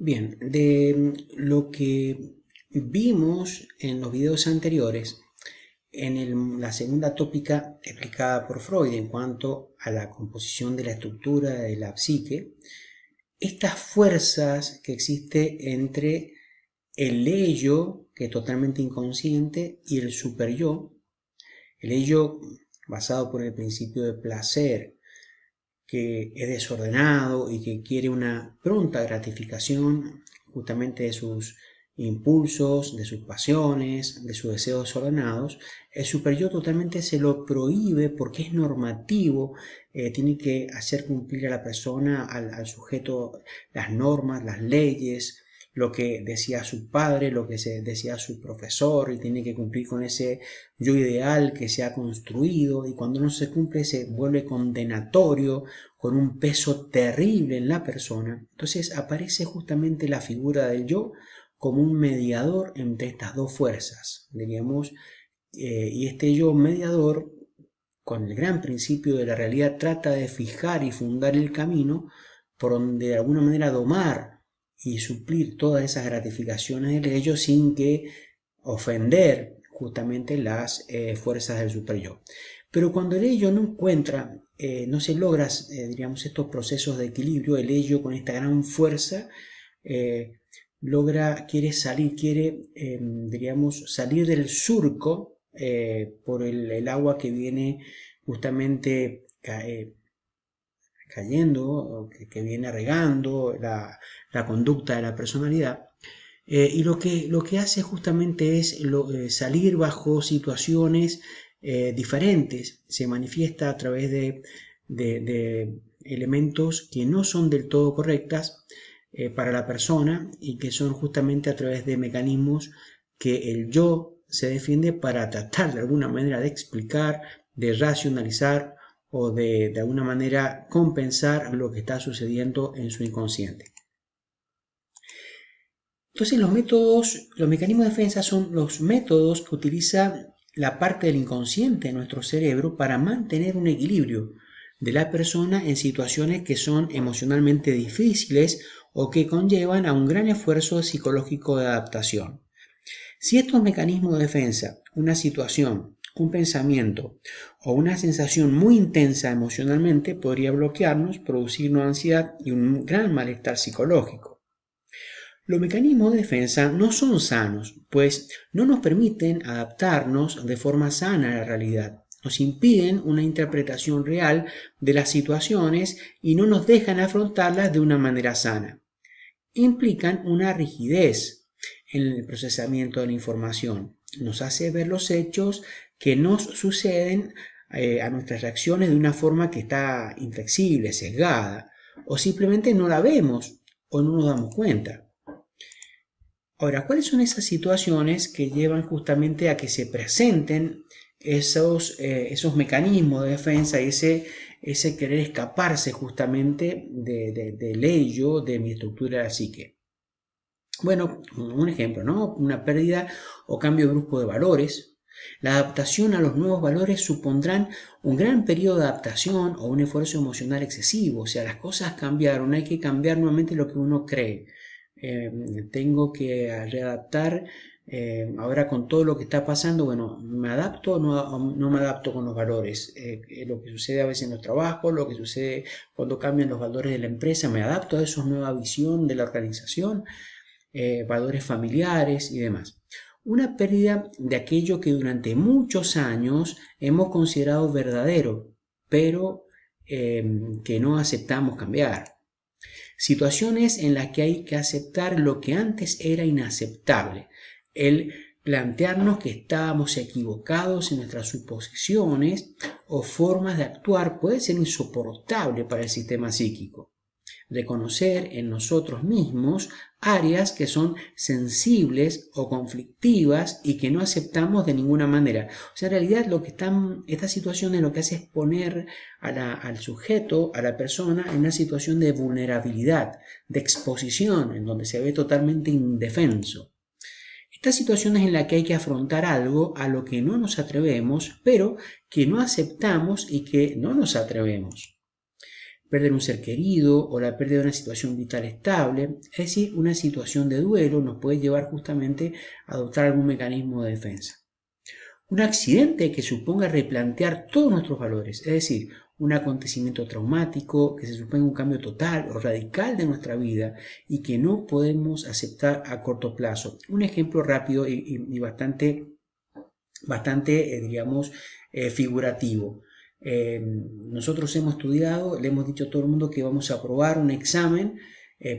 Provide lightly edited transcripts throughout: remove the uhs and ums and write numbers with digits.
Bien, de lo que vimos en los videos anteriores, la segunda tópica explicada por Freud en cuanto a la composición de la estructura de la psique, estas fuerzas que existe entre el ello, que es totalmente inconsciente, y el superyo, el ello basado por el principio de placer, que es desordenado y que quiere una pronta gratificación justamente de sus impulsos, de sus pasiones, de sus deseos desordenados, el superyo totalmente se lo prohíbe porque es normativo, tiene que hacer cumplir a la persona, al sujeto, las normas, las leyes, lo que decía su padre, lo que decía su profesor, y tiene que cumplir con ese yo ideal que se ha construido, y cuando no se cumple se vuelve condenatorio, con un peso terrible en la persona. Entonces aparece justamente la figura del yo como un mediador entre estas dos fuerzas, diríamos, y este yo mediador, con el gran principio de la realidad, trata de fijar y fundar el camino por donde de alguna manera domar y suplir todas esas gratificaciones del ello sin que ofender justamente las fuerzas del superyo. Pero cuando el ello no encuentra, no se logra, diríamos, estos procesos de equilibrio, el ello con esta gran fuerza quiere salir, diríamos, salir del surco por el agua que viene justamente cayendo, que viene regando la conducta de la personalidad. Y lo que hace justamente es salir bajo situaciones diferentes, se manifiesta a través de elementos que no son del todo correctas para la persona y que son justamente a través de mecanismos que el yo se defiende para tratar de alguna manera de explicar, de racionalizar o de alguna manera compensar lo que está sucediendo en su inconsciente. Entonces los mecanismos de defensa son los métodos que utiliza la parte del inconsciente de nuestro cerebro para mantener un equilibrio de la persona en situaciones que son emocionalmente difíciles o que conllevan a un gran esfuerzo psicológico de adaptación. Si estos mecanismos de defensa, una situación, un pensamiento o una sensación muy intensa emocionalmente podría bloquearnos, producirnos ansiedad y un gran malestar psicológico. Los mecanismos de defensa no son sanos, pues no nos permiten adaptarnos de forma sana a la realidad. Nos impiden una interpretación real de las situaciones y no nos dejan afrontarlas de una manera sana. Implican una rigidez en el procesamiento de la información. Nos hace ver los hechos que nos suceden a nuestras reacciones de una forma que está inflexible, sesgada, o simplemente no la vemos o no nos damos cuenta. Ahora, ¿cuáles son esas situaciones que llevan justamente a que se presenten esos mecanismos de defensa y ese querer escaparse justamente del ello, de mi estructura de la psique? Bueno, un ejemplo, ¿no? Una pérdida o cambio brusco de valores. La adaptación a los nuevos valores supondrán un gran periodo de adaptación o un esfuerzo emocional excesivo. O sea, las cosas cambiaron, hay que cambiar nuevamente lo que uno cree. Tengo que readaptar ahora con todo lo que está pasando. Bueno, ¿me adapto o no me adapto con los valores? Lo que sucede a veces en los trabajos, lo que sucede cuando cambian los valores de la empresa, ¿me adapto a esa nueva visión de la organización? Valores familiares y demás. Una pérdida de aquello que durante muchos años hemos considerado verdadero, pero que no aceptamos cambiar. Situaciones en las que hay que aceptar lo que antes era inaceptable. El plantearnos que estábamos equivocados en nuestras suposiciones o formas de actuar puede ser insoportable para el sistema psíquico. Reconocer en nosotros mismos áreas que son sensibles o conflictivas y que no aceptamos de ninguna manera. O sea, en realidad estas situaciones lo que hace es poner al sujeto, a la persona, en una situación de vulnerabilidad, de exposición, en donde se ve totalmente indefenso. Estas situaciones en las que hay que afrontar algo a lo que no nos atrevemos, pero que no aceptamos y que no nos atrevemos. perder un ser querido o la pérdida de una situación vital estable, es decir, una situación de duelo nos puede llevar justamente a adoptar algún mecanismo de defensa. Un accidente que suponga replantear todos nuestros valores, es decir, un acontecimiento traumático que se suponga un cambio total o radical de nuestra vida y que no podemos aceptar a corto plazo. Un ejemplo rápido y bastante, digamos, figurativo. Nosotros hemos estudiado, le hemos dicho a todo el mundo que vamos a aprobar un examen,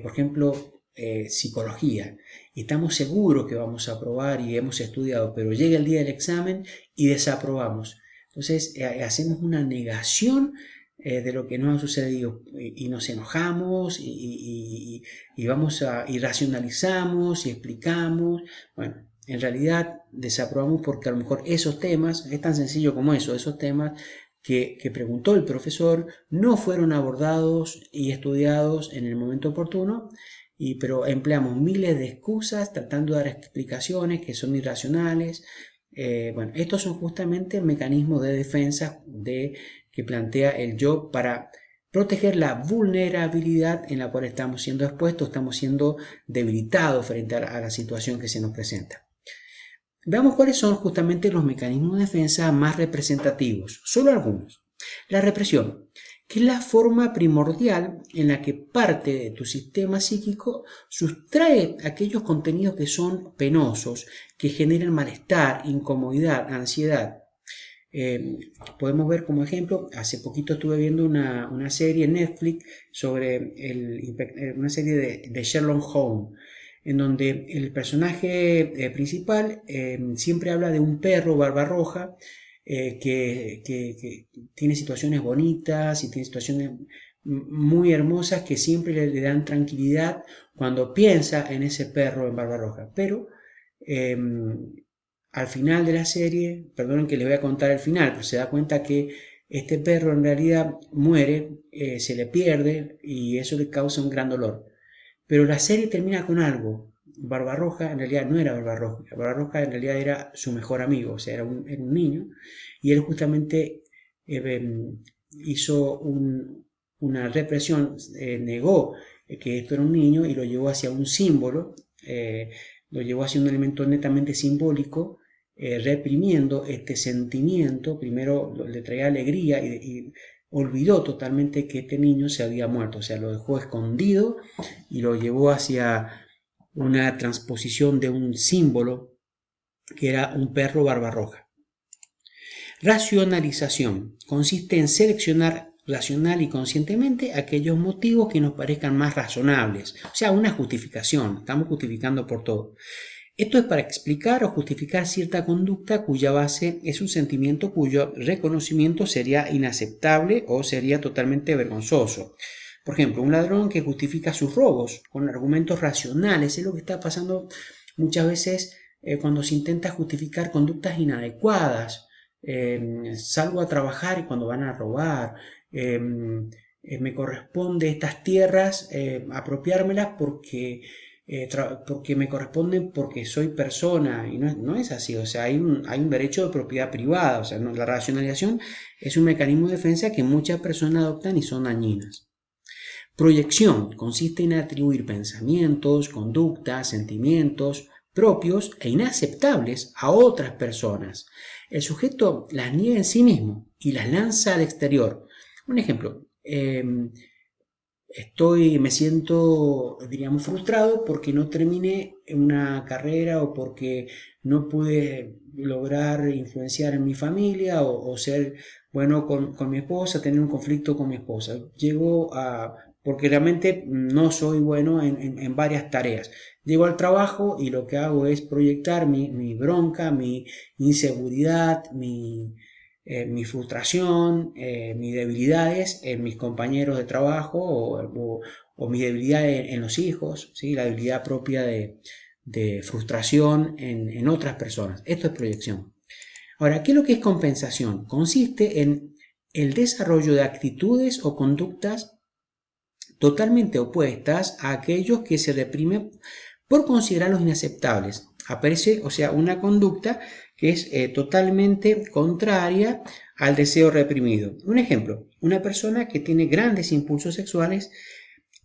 por ejemplo, psicología, y estamos seguros que vamos a aprobar y hemos estudiado, pero llega el día del examen y desaprobamos. Entonces hacemos una negación de lo que nos ha sucedido y nos enojamos y racionalizamos y explicamos. Bueno, en realidad desaprobamos porque a lo mejor esos temas, es tan sencillo como eso, esos temas que preguntó el profesor no fueron abordados y estudiados en el momento oportuno, pero empleamos miles de excusas tratando de dar explicaciones que son irracionales. Bueno, estos son justamente mecanismos de defensa que plantea el yo para proteger la vulnerabilidad en la cual estamos siendo expuestos, estamos siendo debilitados frente a la situación que se nos presenta. Veamos cuáles son justamente los mecanismos de defensa más representativos, solo algunos. La represión, que es la forma primordial en la que parte de tu sistema psíquico sustrae aquellos contenidos que son penosos, que generan malestar, incomodidad, ansiedad. Podemos ver como ejemplo, hace poquito estuve viendo una serie en Netflix sobre una serie de Sherlock Holmes, en donde el personaje principal siempre habla de un perro barbarroja que tiene situaciones bonitas y tiene situaciones muy hermosas que siempre le dan tranquilidad cuando piensa en ese perro en barbarroja. Pero al final de la serie, perdonen que les voy a contar el final, pero se da cuenta que este perro en realidad muere, se le pierde y eso le causa un gran dolor. Pero la serie termina con algo. Barbarroja en realidad no era Barbarroja. Barbarroja en realidad era su mejor amigo, o sea, era un niño. Y él justamente hizo una represión, negó que esto era un niño y lo llevó hacia un símbolo, lo llevó hacia un elemento netamente simbólico, reprimiendo este sentimiento. Primero le traía alegría y olvidó totalmente que este niño se había muerto, o sea, lo dejó escondido y lo llevó hacia una transposición de un símbolo que era un perro barbarroja. Racionalización consiste en seleccionar racional y conscientemente aquellos motivos que nos parezcan más razonables, o sea, una justificación, estamos justificando por todo. Esto es para explicar o justificar cierta conducta cuya base es un sentimiento cuyo reconocimiento sería inaceptable o sería totalmente vergonzoso. Por ejemplo, un ladrón que justifica sus robos con argumentos racionales es lo que está pasando muchas veces cuando se intenta justificar conductas inadecuadas. Salgo a trabajar y cuando van a robar, me corresponde estas tierras apropiármelas porque me corresponden porque soy persona, y no es así. O sea, hay un derecho de propiedad privada. O sea, la racionalización es un mecanismo de defensa que muchas personas adoptan y son dañinas. Proyección consiste en atribuir pensamientos, conductas, sentimientos propios e inaceptables a otras personas. El sujeto las niega en sí mismo y las lanza al exterior. Un ejemplo, me siento, diríamos, frustrado porque no terminé una carrera o porque no pude lograr influenciar en mi familia o ser bueno con mi esposa, tener un conflicto con mi esposa. Porque realmente no soy bueno en varias tareas. Llego al trabajo y lo que hago es proyectar mi bronca, mi inseguridad, mi frustración, mis debilidades en mis compañeros de trabajo o mi debilidad en los hijos, ¿sí? La debilidad propia de frustración en otras personas. Esto es proyección. Ahora, ¿qué es lo que es compensación? Consiste en el desarrollo de actitudes o conductas totalmente opuestas a aquellos que se reprimen por considerarlos inaceptables. Aparece, o sea, una conducta que es totalmente contraria al deseo reprimido. Un ejemplo, una persona que tiene grandes impulsos sexuales,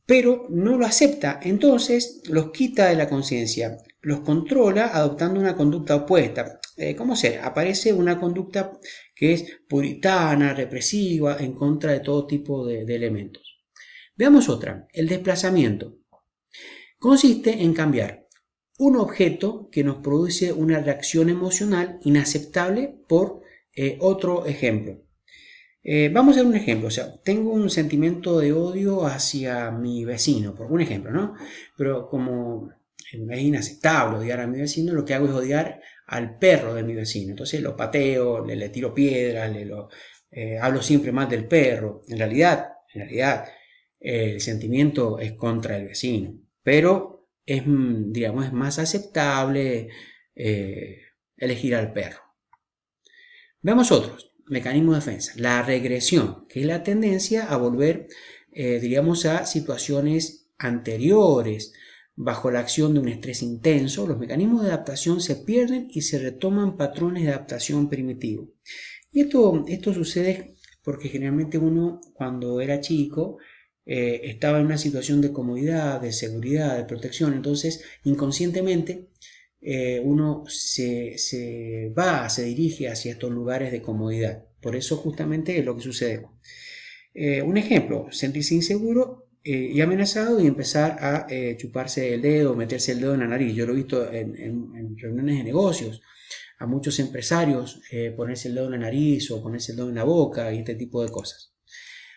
pero no lo acepta, entonces los quita de la conciencia, los controla adoptando una conducta opuesta. ¿Cómo ser? Aparece una conducta que es puritana, represiva, en contra de todo tipo de elementos. Veamos otra, el desplazamiento. Consiste en cambiar un objeto que nos produce una reacción emocional inaceptable por otro ejemplo. Vamos a ver un ejemplo, o sea, tengo un sentimiento de odio hacia mi vecino, por un ejemplo, ¿no? Pero como es inaceptable odiar a mi vecino, lo que hago es odiar al perro de mi vecino. Entonces lo pateo, le tiro piedras, hablo siempre mal del perro. En realidad, el sentimiento es contra el vecino, pero es, digamos, es más aceptable elegir al perro. Veamos otros mecanismos de defensa. La regresión, que es la tendencia a volver, diríamos, a situaciones anteriores. Bajo la acción de un estrés intenso, los mecanismos de adaptación se pierden y se retoman patrones de adaptación primitivos. Y esto sucede porque generalmente uno, cuando era chico, estaba en una situación de comodidad, de seguridad, de protección. Entonces, inconscientemente, uno se dirige hacia estos lugares de comodidad. Por eso justamente es lo que sucede. Un ejemplo, sentirse inseguro y amenazado y empezar a chuparse el dedo, meterse el dedo en la nariz. Yo lo he visto en reuniones de negocios, a muchos empresarios ponerse el dedo en la nariz o ponerse el dedo en la boca y este tipo de cosas.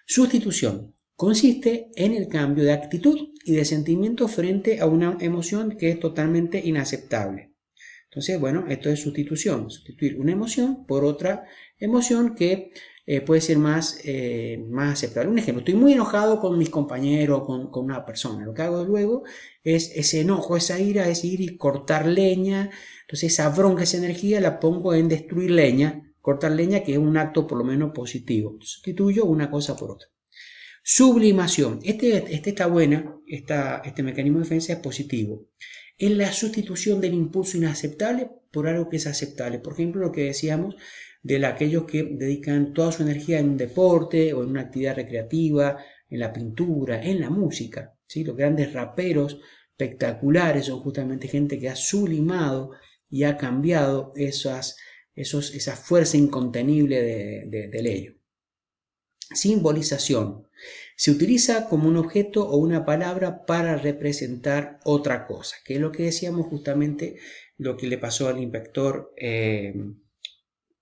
Sustitución. Consiste en el cambio de actitud y de sentimiento frente a una emoción que es totalmente inaceptable. Entonces, bueno, esto es sustitución. Sustituir una emoción por otra emoción que puede ser más aceptable. Un ejemplo, estoy muy enojado con mis compañeros, con una persona. Lo que hago luego es ese enojo, esa ira, es ir y cortar leña. Entonces, esa bronca, esa energía la pongo en destruir leña, cortar leña, que es un acto por lo menos positivo. Sustituyo una cosa por otra. Sublimación. Este está buena, este mecanismo de defensa es positivo. Es la sustitución del impulso inaceptable por algo que es aceptable. Por ejemplo, lo que decíamos de aquellos que dedican toda su energía en un deporte o en una actividad recreativa, en la pintura, en la música. ¿Sí? Los grandes raperos espectaculares son justamente gente que ha sublimado y ha cambiado esa fuerza incontenible del ello. Simbolización. Se utiliza como un objeto o una palabra para representar otra cosa, que es lo que decíamos justamente, lo que le pasó al inspector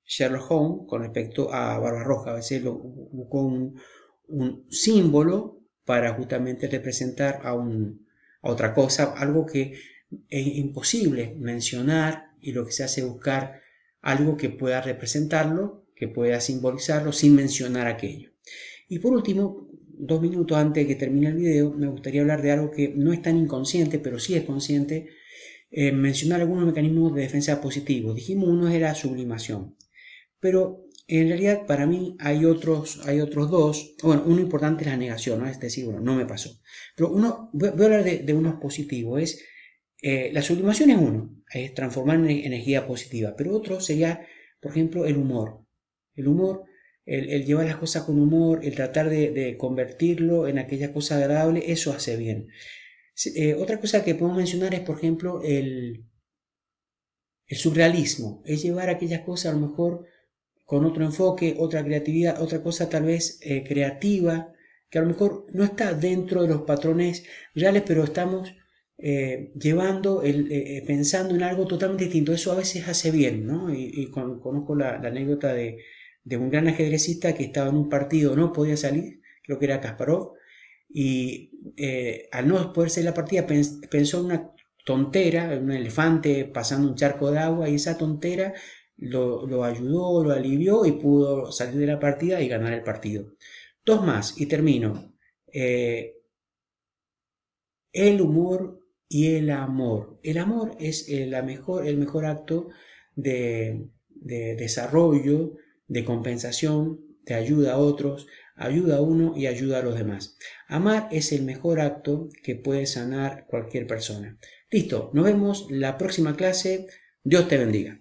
Sherlock Holmes con respecto a Barbarroja. A veces buscó un símbolo para justamente representar a otra cosa, algo que es imposible mencionar, y lo que se hace es buscar algo que pueda representarlo, que pueda simbolizarlo sin mencionar aquello. Y por último, 2 minutos antes de que termine el video, me gustaría hablar de algo que no es tan inconsciente, pero sí es consciente, mencionar algunos mecanismos de defensa positivos. Dijimos uno era sublimación, pero en realidad para mí hay otros dos. Bueno, uno importante es la negación, ¿no? Es decir, bueno, no me pasó. Pero voy a hablar de unos positivos. La sublimación es uno, es transformar en energía positiva, pero otro sería, por ejemplo, el humor. El humor, el llevar las cosas con humor, el tratar de convertirlo en aquella cosa agradable, eso hace bien. Otra cosa que podemos mencionar es, por ejemplo, el surrealismo, es llevar aquellas cosas a lo mejor con otro enfoque, otra creatividad, otra cosa tal vez creativa, que a lo mejor no está dentro de los patrones reales, pero estamos llevando, pensando en algo totalmente distinto. Eso a veces hace bien, ¿no? Y conozco la anécdota de un gran ajedrecista que estaba en un partido, no podía salir, creo que era Kasparov, y al no poder salir la partida pensó en una tontera, un elefante pasando un charco de agua, y esa tontera lo ayudó, lo alivió y pudo salir de la partida y ganar el partido. Dos más y termino. El humor y el amor. El amor es el mejor acto de desarrollo, de compensación, de ayuda a otros, ayuda a uno y ayuda a los demás. Amar es el mejor acto que puede sanar cualquier persona. Listo, nos vemos la próxima clase. Dios te bendiga.